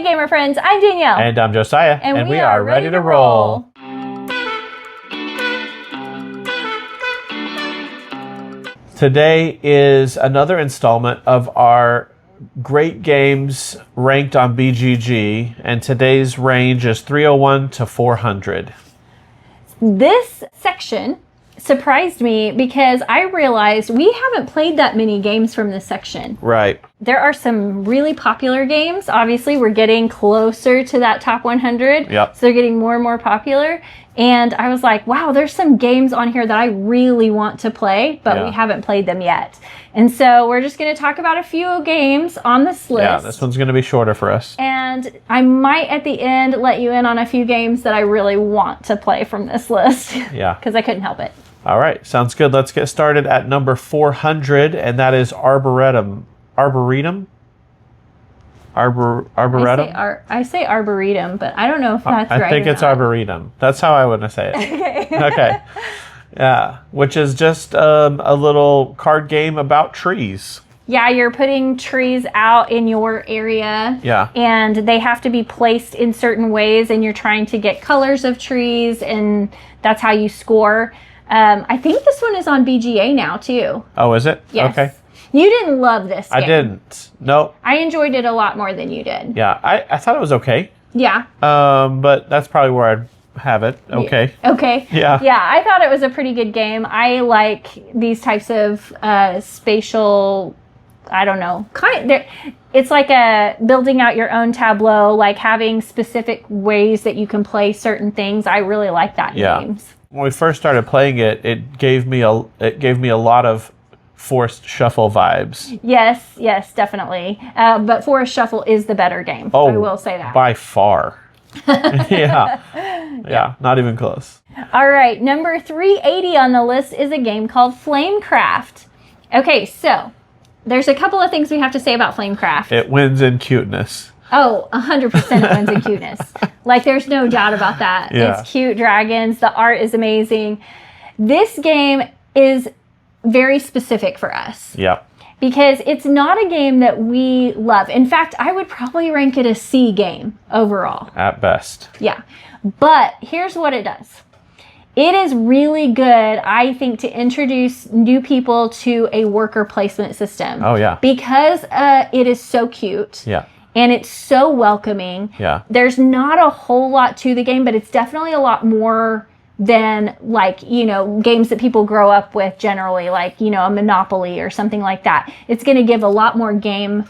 gamer friends. I'm Danielle. And I'm Josiah. And we are ready to roll. Today is another installment of our great games ranked on BGG, and today's range is 301 to 400. This section surprised me because I realized we haven't played that many games from this section. Right. There are some really popular games. Obviously, we're getting closer to that top 100. Yep. So they're getting more and more popular. And I was like, wow, there's some games on here that I really want to play, but we haven't played them yet. And so we're just going to talk about a few games on this list. Yeah, this one's going to be shorter for us. And I might at the end let you in on a few games that I really want to play from this list. Yeah. Because I couldn't help it. All right, sounds good. Let's get started at number 400, and that is Arboretum. Arboretum? Arboretum? I say Arboretum, but I don't know if that's right. I think it's Arboretum. That's how I would say it. Okay. Yeah, which is just a little card game about trees. Yeah, you're putting trees out in your area. Yeah. And they have to be placed in certain ways, and you're trying to get colors of trees, and that's how you score. I think this one is on BGA now, too. Oh, is it? Yes. Okay. You didn't love this game. I didn't. No. I enjoyed it a lot more than you did. Yeah, I thought it was okay. Yeah. But that's probably where I'd have it. Okay. Okay. Yeah. Yeah, I thought it was a pretty good game. I like these types of spatial, I don't know, it's like building out your own tableau, like having specific ways that you can play certain things. I really like that in games. When we first started playing it, it gave me a lot of Forced Shuffle vibes. Yes, definitely. But Forest Shuffle is the better game. Oh, I will say that. By far. Yeah, not even close. All right, number 380 on the list is a game called Flamecraft. Okay, so there's a couple of things we have to say about Flamecraft. It wins in cuteness. Oh, 100% it wins in cuteness. Like, there's no doubt about that. Yeah. It's cute dragons. The art is amazing. This game is very specific for us. Yep. Because it's not a game that we love. In fact, I would probably rank it a C game overall. At best. Yeah. But here's what it does. It is really good, I think, to introduce new people to a worker placement system. Oh, yeah. Because it is so cute. Yeah. And it's so welcoming. Yeah. There's not a whole lot to the game, but it's definitely a lot more than, like, games that people grow up with generally, like, a Monopoly or something like that. It's going to give a lot more game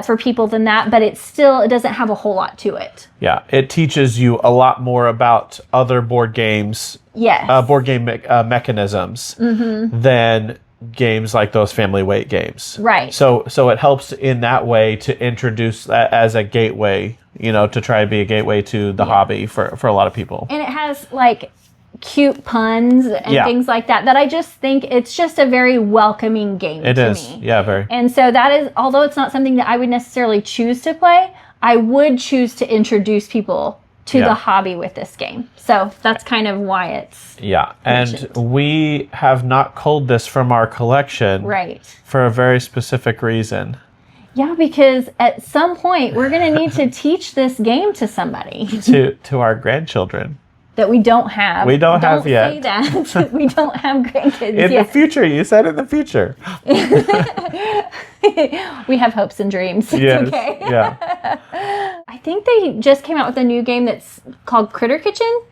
for people than that, but it doesn't have a whole lot to it. Yeah. It teaches you a lot more about other board games. Yes. Board game mechanisms than games like those family weight games. Right. So it helps in that way to introduce that as a gateway, to try and be a gateway to the hobby for a lot of people. And it has, like, cute puns and things like that I just think it's just a very welcoming game to me. It is. Yeah, very. And so that is, although it's not something that I would necessarily choose to play, I would choose to introduce people to the hobby with this game. So that's kind of why it's mentioned. And we have not culled this from our collection for a very specific reason. Yeah, because at some point we're going to need to teach this game to somebody. to our grandchildren. That we don't have. We don't have yet. Don't say that. We don't have grandkids yet. In the future. You said in the future. We have hopes and dreams. Yes. Okay. Yeah. I think they just came out with a new game that's called Critter Kitchen.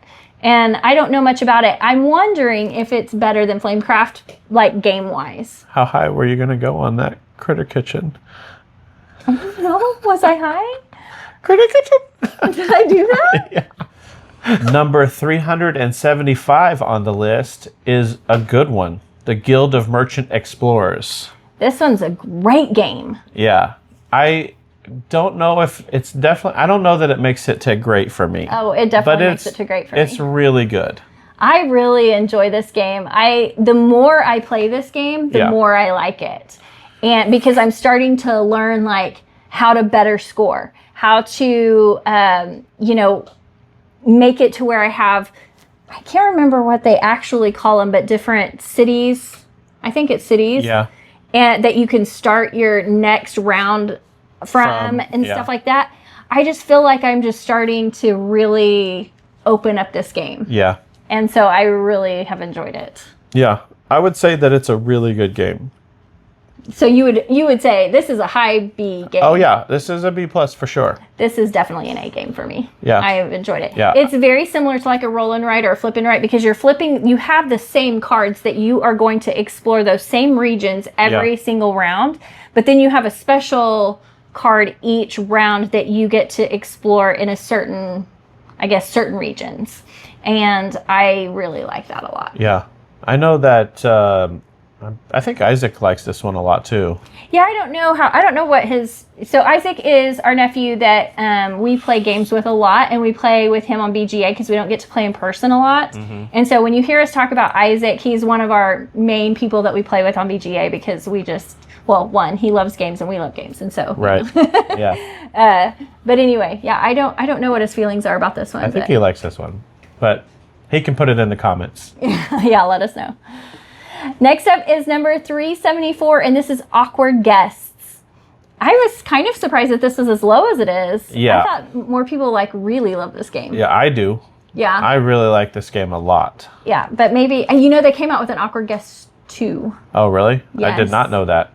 And I don't know much about it. I'm wondering if it's better than Flamecraft, like, game-wise. How high were you going to go on that Critter Kitchen? I don't know. Was I high? Critter Kitchen? Did I do that? Yeah. Number 375 on the list is a good one. The Guild of Merchant Explorers. This one's a great game. Yeah. I don't know if it's definitely... I don't know that it makes it to great for me. Oh, it definitely makes it to great for me. It's really good. I really enjoy this game. The more I play this game, the more I like it. And because I'm starting to learn, like, how to better score. How to, make it to where I can't remember what they actually call them, but different cities. I think it's cities. Yeah. And that you can start your next round from and stuff like that. I just feel like I'm just starting to really open up this game. Yeah. And so I really have enjoyed it. Yeah. I would say that it's a really good game. So you would say this is a high B game. Oh yeah, this is a B plus for sure. This is definitely an A game for me. Yeah. I have enjoyed it. Yeah. It's very similar to like a roll and write or a flip and write because you have the same cards that you are going to explore those same regions every single round, but then you have a special card each round that you get to explore in a certain regions. And I really like that a lot. Yeah. I know that I think Isaac likes this one a lot too. Yeah, I don't know what so Isaac is our nephew that we play games with a lot, and we play with him on BGA because we don't get to play in person a lot. Mm-hmm. And so when you hear us talk about Isaac, he's one of our main people that we play with on BGA because he loves games and we love games, and so right. Yeah. But anyway, yeah, I don't know what his feelings are about this one. I think he likes this one, but he can put it in the comments. Yeah, let us know. Next up is number 374, and this is Awkward Guests. I was kind of surprised that this is as low as it is. Yeah. I thought more people really love this game. Yeah, I do. Yeah. I really like this game a lot. Yeah, but maybe, and they came out with an Awkward Guests 2. Oh, really? Yes. I did not know that.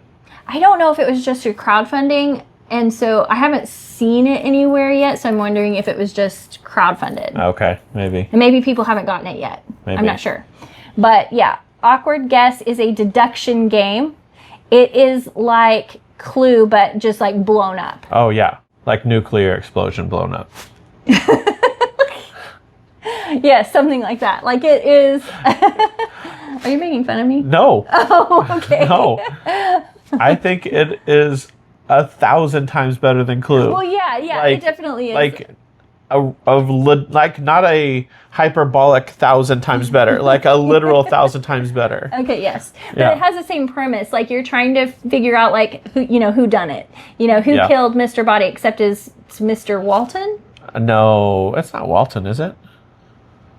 I don't know if it was just through crowdfunding, and so I haven't seen it anywhere yet, so I'm wondering if it was just crowdfunded. Okay, maybe. And maybe people haven't gotten it yet. Maybe. I'm not sure. But yeah, Awkward Guess is a deduction game. It is like Clue, but just like blown up. Oh, yeah. Like nuclear explosion blown up. Yes, something like that. Like it is. Are you making fun of me? No. Oh, okay. No. I think it is 1,000 times better than Clue. Well, yeah, Like- it definitely is. Like like not a hyperbolic 1,000 times better, like a literal 1,000 times better. Okay, yes. But Yeah. it has the same premise. Like you're trying to figure out like who done it. Who Yeah. killed Mr. Body except it's Mr. Walton? No, it's not Walton, is it?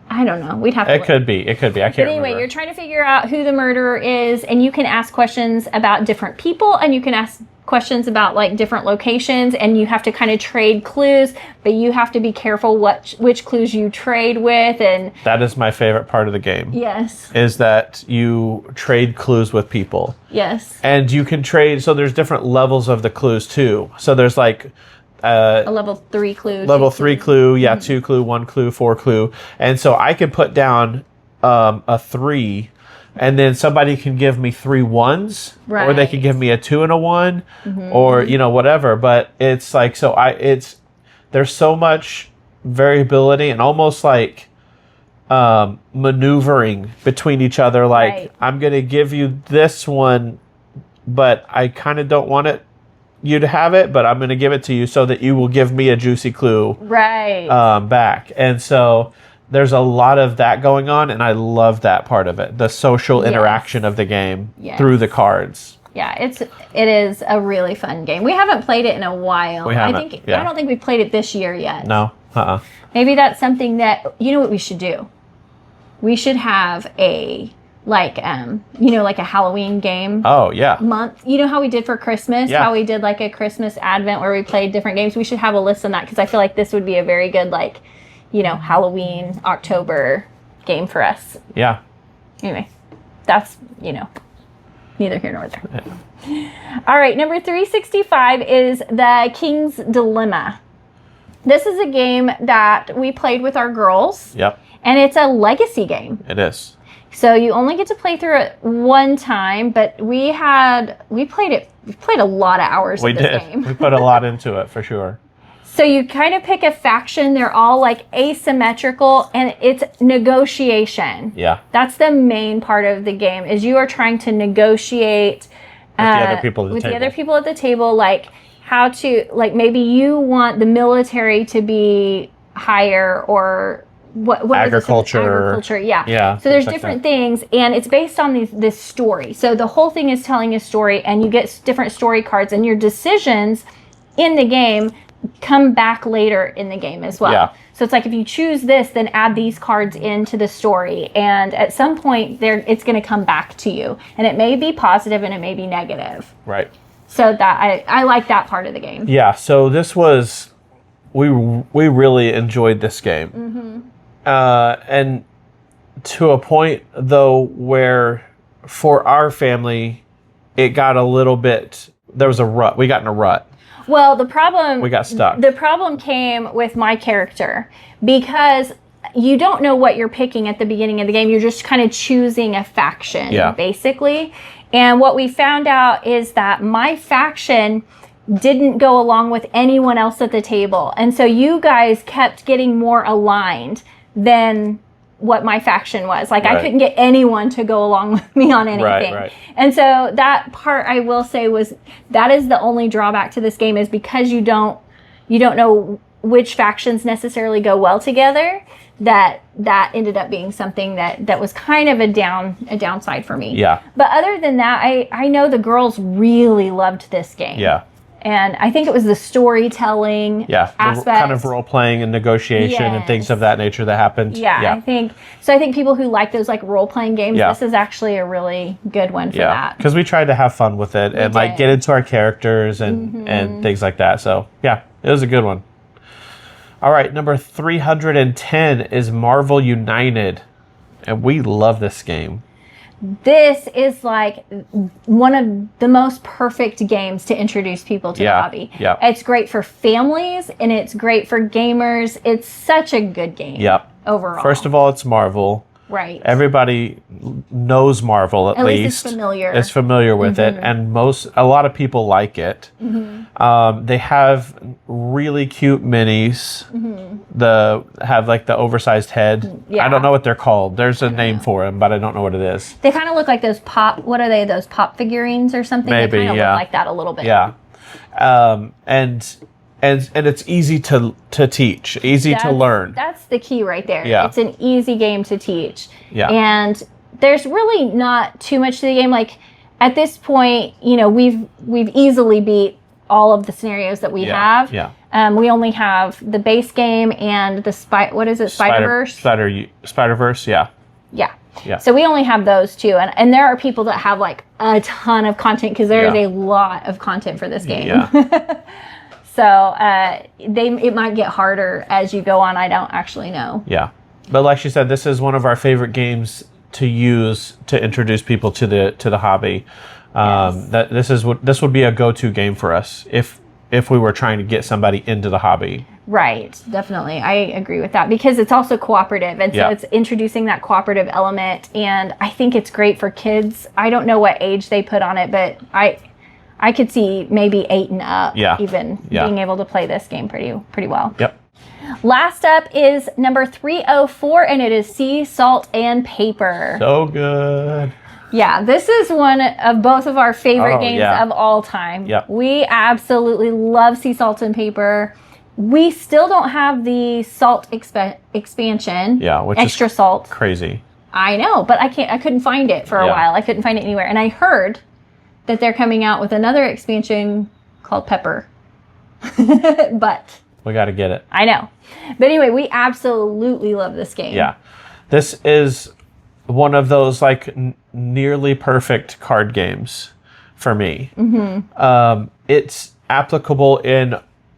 I don't know. We'd have to It look. could be. I can't But anyway, remember. you're trying to figure out who the murderer is, and you can ask questions about different people, and you can ask questions about like different locations, and you have to kind of trade clues, but you have to be careful which clues you trade with. And That is my favorite part of the game. yes, Is that you trade clues with people. yes, And you can trade, so there's different levels of the clues too. So there's like a level 3 clue, level 2 3 clue, 2 clue, 1 clue, 4 clue. And so I can put down a 3, and then somebody can give me 3 1s, or they can Right. give me a 2 and a 1, or whatever. But it's like, there's so much variability and almost like maneuvering between each other. Like, Right. I'm gonna give you this one, but I kind of don't want you to have it, but I'm going to give it to you so that you will give me a juicy clue right? back. And so there's a lot of that going on, and I love that part of it, the social Yes. interaction of the game Yes. through the cards. Yeah, it is a really fun game. We haven't played it in a while. We haven't, I yeah. don't think we've played it this year yet. No? Maybe that's something that what we should do. We should have a like a Halloween game Oh, yeah. month. You know how we did for Christmas? Yeah. How we did like a Christmas advent where we played different games? We should have a list on that because I feel like this would be a very good Halloween, October game for us. Yeah. Anyway, that's, neither here nor there. All right, number 365 is The King's Dilemma. This is a game that we played with our girls, Yep. and it's a legacy game. It is. So you only get to play through it one time, but we played a lot of hours We of this did. game. We put a lot into it for sure. So you kind of pick a faction. They're all like asymmetrical, and it's negotiation. Yeah. That's the main part of the game is you are trying to negotiate With the other people at the with the table. other people at the table, like how to, like maybe you want the military to be higher or what is this? Agriculture. Agriculture, yeah. Yeah, So there's things like different that. things, and it's based on this story. So the whole thing is telling a story, and you get different story cards, and your decisions in the game come back later in the game as well. Yeah. So it's like if you choose this, then add these cards into the story, and at some point it's going to come back to you, and it may be positive and it may be negative. Right. So that I like that part of the game. Yeah, so this was we really enjoyed this game. And to a point, though, where for our family, it got a little bit, there was a rut. We got in a rut. Well, the problem... We got stuck. The problem came with my character because you don't know what you're picking at the beginning of the game. You're just kind of choosing a faction, basically. And what we found out is that my faction didn't go along with anyone else at the table. And so you guys kept getting more aligned than what my faction was. Like, I couldn't get anyone to go along with me on anything. Right. And so that part, I will say, that is the only drawback to this game, is because you don't know which factions necessarily go well together. That ended up being something that was kind of a downside for me. Yeah. But other than that, I know the girls really loved this game. Yeah. And I think it was the storytelling aspect. The kind of role-playing and negotiation and things of that nature that happened. I think people who like those like role-playing games, this is actually a really good one for that. Because we tried to have fun with it and like get into our characters and things like that. So yeah, it was a good one. All right, number 310 is Marvel United. And we love this game. This is like one of the most perfect games to introduce people to the hobby. Yeah. It's great for families and it's great for gamers. It's such a good game. Yep. Overall. First of all, it's Marvel. Right. Everybody knows Marvel at least. It's familiar. Is familiar with it, and a lot of people like it. They have really cute minis. Have like the oversized head. I don't know what they're called. There's a name for them, but I don't know what it is. They kind of look like those pop. What are they? Those pop figurines or something? Maybe. They kind of look like that a little bit. Yeah. And it's easy to teach, easy to learn. That's the key right there. Yeah. It's an easy game to teach. Yeah. And there's really not too much to the game. Like at this point, we've easily beat all of the scenarios that we have. Yeah. We only have the base game and the Spider-Verse? Spider-Verse, yeah. Yeah. So we only have those two. And there are people that have like a ton of content because there is a lot of content for this game. Yeah. So it might get harder as you go on. I don't actually know. Yeah. But like she said, this is one of our favorite games to use to introduce people to the hobby. That this would be a go-to game for us if we were trying to get somebody into the hobby. Right, definitely. I agree with that because it's also cooperative. And so it's introducing that cooperative element. And I think it's great for kids. I don't know what age they put on it, but I could see maybe 8 and up even being able to play this game pretty well. Yep. Last up is number 304, and it is Sea Salt and Paper. So good. Yeah, this is one of both of our favorite games of all time. Yep. We absolutely love Sea Salt and Paper. We still don't have the salt expansion. Yeah, which extra is salt. Crazy. I know, but I couldn't find it for a while. I couldn't find it anywhere. And I heard that they're coming out with another expansion called Pepper. But we got to get it. I know. But anyway, we absolutely love this game. Yeah. This is one of those like nearly perfect card games for me. It's applicable in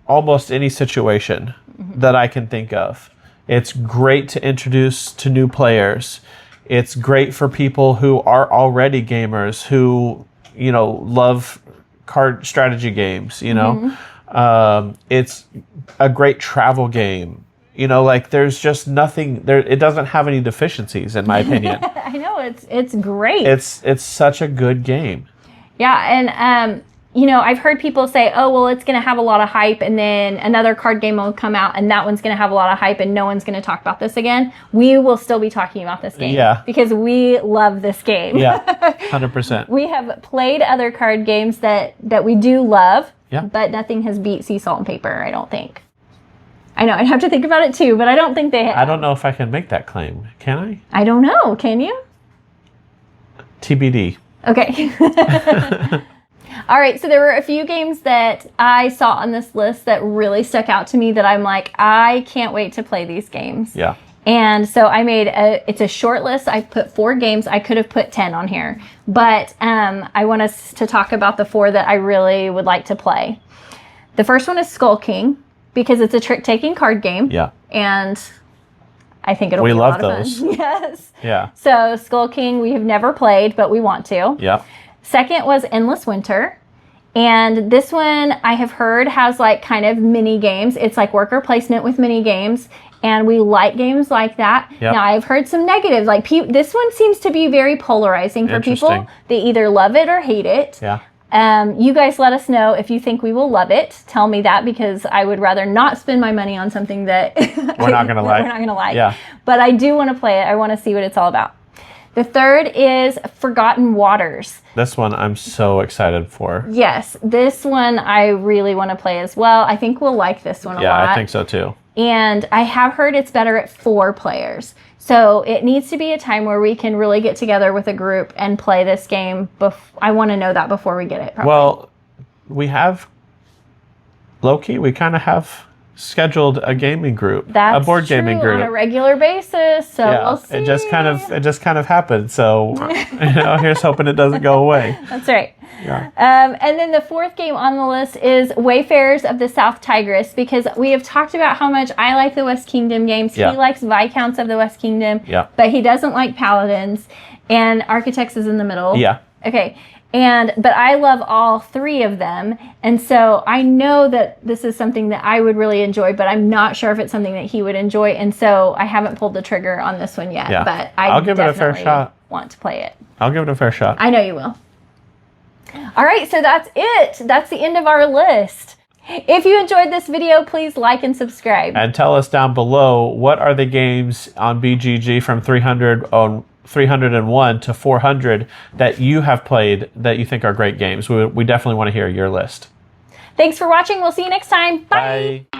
almost any situation that I can think of. It's great to introduce to new players. It's great for people who are already gamers who, love card strategy games, It's a great travel game. There's just nothing there. It doesn't have any deficiencies, in my opinion. I know it's great. It's such a good game. Yeah, and I've heard people say, "Oh, well, it's going to have a lot of hype, and then another card game will come out, and that one's going to have a lot of hype, and no one's going to talk about this again." We will still be talking about this game, because we love this game. Yeah, 100%. We have played other card games that we do love, but nothing has beat Sea Salt and Paper. I don't think. I know I'd have to think about it too, but I don't think they have. I don't know if I can make that claim. Can I? I don't know. Can you? TBD. Okay. All right, so there were a few games that I saw on this list that really stuck out to me that I'm like, I can't wait to play these games. Yeah. And so I made it's a short list. I put 4 games. I could have put 10 on here, but I want us to talk about the 4 that I really would like to play. The first one is Skull King, because it's a trick-taking card game. Yeah. And I think it'll We be a love lot of those. fun. Yes. Yeah. So Skull King, we have never played, but we want to. Yep. Second was Endless Winter. And this one I have heard has like kind of mini games. It's like worker placement with mini games. And we like games like that. Yep. Now I've heard some negatives. Like this one seems to be very polarizing for people. Interesting. They either love it or hate it. Yeah. You guys let us know if you think we will love it. Tell me that, because I would rather not spend my money on something that We're not gonna like. We're not gonna like. Yeah. But I do want to play it. I want to see what it's all about. The third is Forgotten Waters. This one I'm so excited for. Yes, this one I really want to play as well. I think we'll like this one a lot. Yeah, I think so too. And I have heard it's better at 4 players. So it needs to be a time where we can really get together with a group and play this game. I want to know that before we get it. Probably. Well, we have low-key, we kind of have scheduled a gaming group, That's a board gaming true, group on a regular basis. So yeah, we'll see. it just kind of happened. So here's hoping it doesn't go away. That's right. Yeah. And then the fourth game on the list is Wayfarers of the South Tigris, because we have talked about how much I like the West Kingdom games. Yeah. He likes Viscounts of the West Kingdom, Yeah. but he doesn't like Paladins, and Architects is in the middle. Yeah. Okay. But I love all 3 of them. And so I know that this is something that I would really enjoy, but I'm not sure if it's something that he would enjoy. And so I haven't pulled the trigger on this one yet, Yeah. but I'll give it a fair definitely shot. want to play it. I'll give it a fair shot. I know you will. All right, so that's it. That's the end of our list. If you enjoyed this video, please like and subscribe. And tell us down below, what are the games on BGG from 301 to 400 that you have played that you think are great games? We definitely want to hear your list. Thanks for watching. We'll see you next time. Bye. Bye.